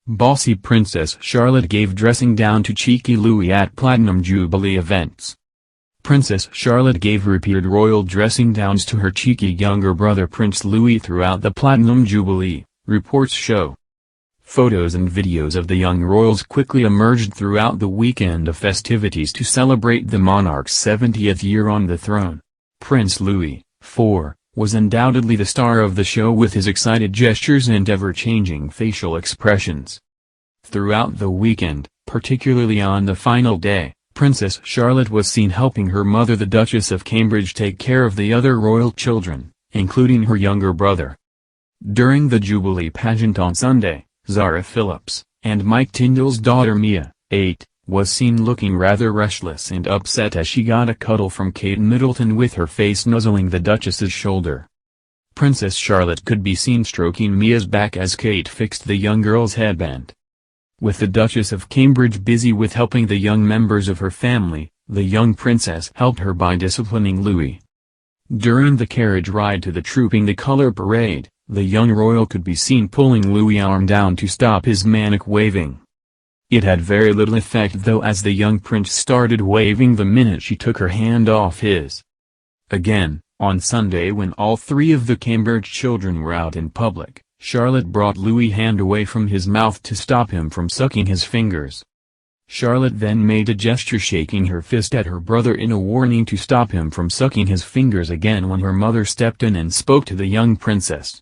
Bossy Princess Charlotte gave dressing down to cheeky Louis at Platinum Jubilee events. Princess Charlotte gave repeated royal dressing downs to her cheeky younger brother Prince Louis throughout the Platinum Jubilee, reports show. Photos and videos of the young royals quickly emerged throughout the weekend of festivities to celebrate the monarch's 70th year on the throne. Prince Louis, 4, was undoubtedly the star of the show with his excited gestures and ever-changing facial expressions. Throughout the weekend, particularly on the final day, Princess Charlotte was seen helping her mother the Duchess of Cambridge take care of the other royal children, including her younger brother. During the Jubilee pageant on Sunday, Zara Phillips, and Mike Tyndall's daughter Mia, 8, was seen looking rather restless and upset as she got a cuddle from Kate Middleton with her face nuzzling the Duchess's shoulder. Princess Charlotte could be seen stroking Mia's back as Kate fixed the young girl's headband. With the Duchess of Cambridge busy with helping the young members of her family, the young princess helped her by disciplining Louis. During the carriage ride to the Trooping the Colour parade, the young royal could be seen pulling Louis' arm down to stop his manic waving. It had very little effect though, as the young prince started waving the minute she took her hand off his. Again, on Sunday when all 3 of the Cambridge children were out in public, Charlotte brought Louis' hand away from his mouth to stop him from sucking his fingers. Charlotte then made a gesture shaking her fist at her brother in a warning to stop him from sucking his fingers again when her mother stepped in and spoke to the young princess.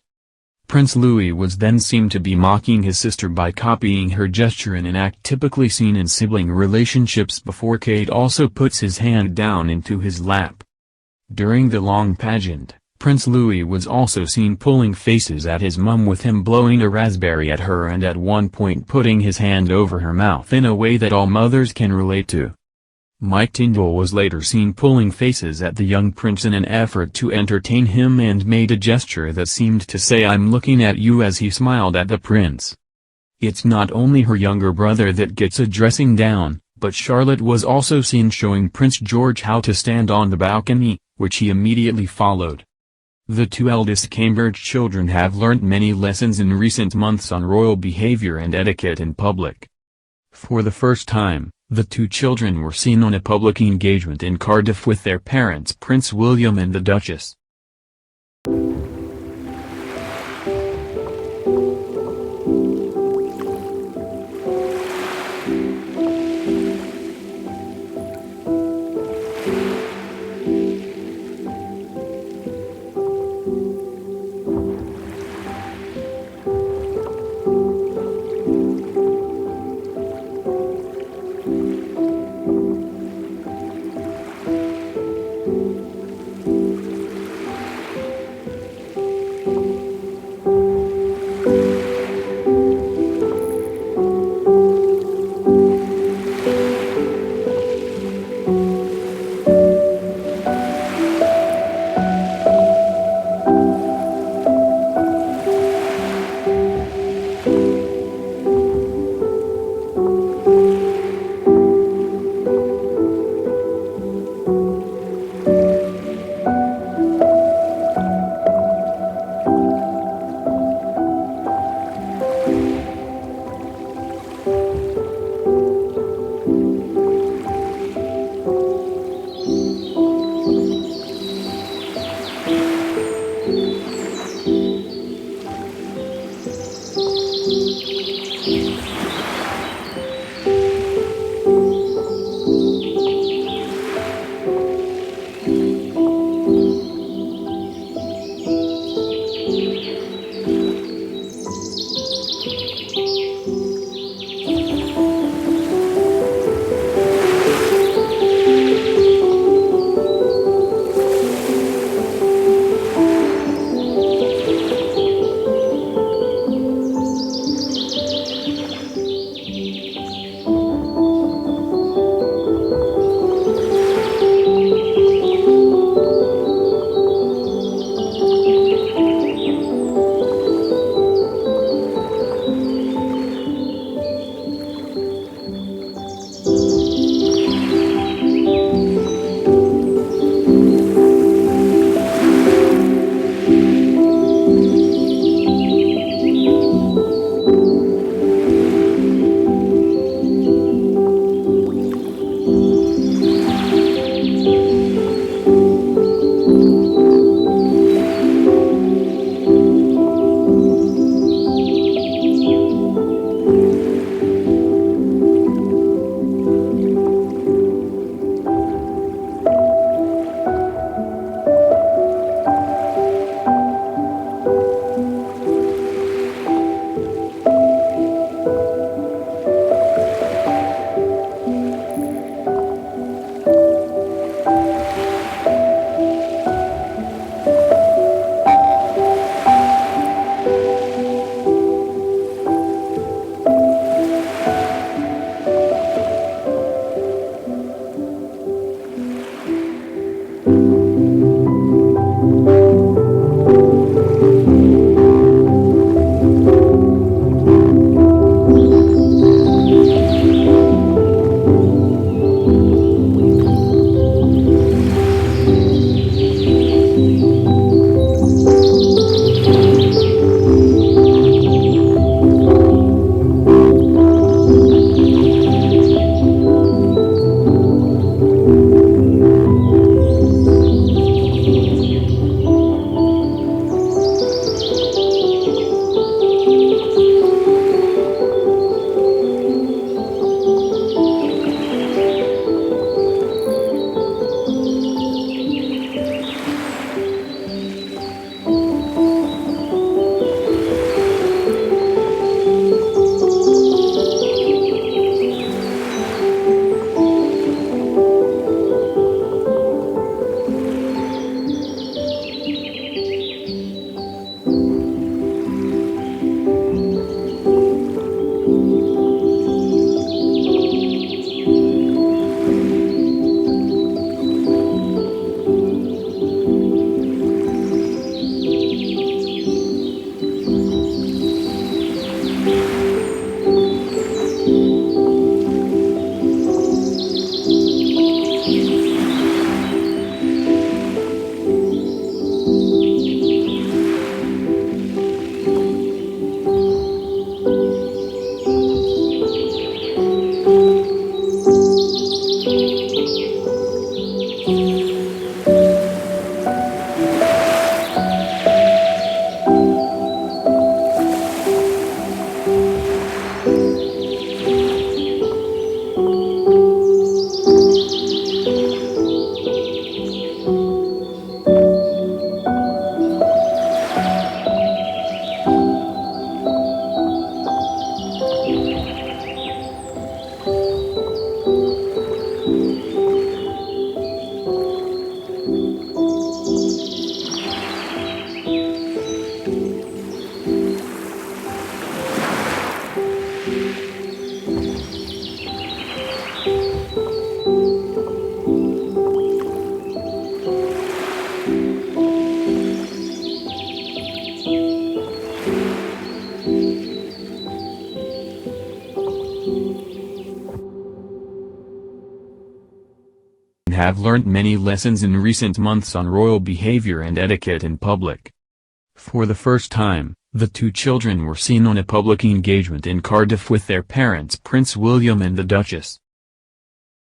Prince Louis was then seen to be mocking his sister by copying her gesture in an act typically seen in sibling relationships before Kate also puts his hand down into his lap. During the long pageant, Prince Louis was also seen pulling faces at his mum with him blowing a raspberry at her and at one point putting his hand over her mouth in a way that all mothers can relate to. Mike Tyndall was later seen pulling faces at the young prince in an effort to entertain him and made a gesture that seemed to say "I'm looking at you" as he smiled at the prince. It's not only her younger brother that gets a dressing down, but Charlotte was also seen showing Prince George how to stand on the balcony, which he immediately followed. The 2 eldest Cambridge children have learnt many lessons in recent months on royal behavior and etiquette in public. For the first time, the 2 children were seen on a public engagement in Cardiff with their parents Prince William and the Duchess. have learnt many lessons in recent months on royal behaviour and etiquette in public. For the first time, the two children were seen on a public engagement in Cardiff with their parents Prince William and the Duchess.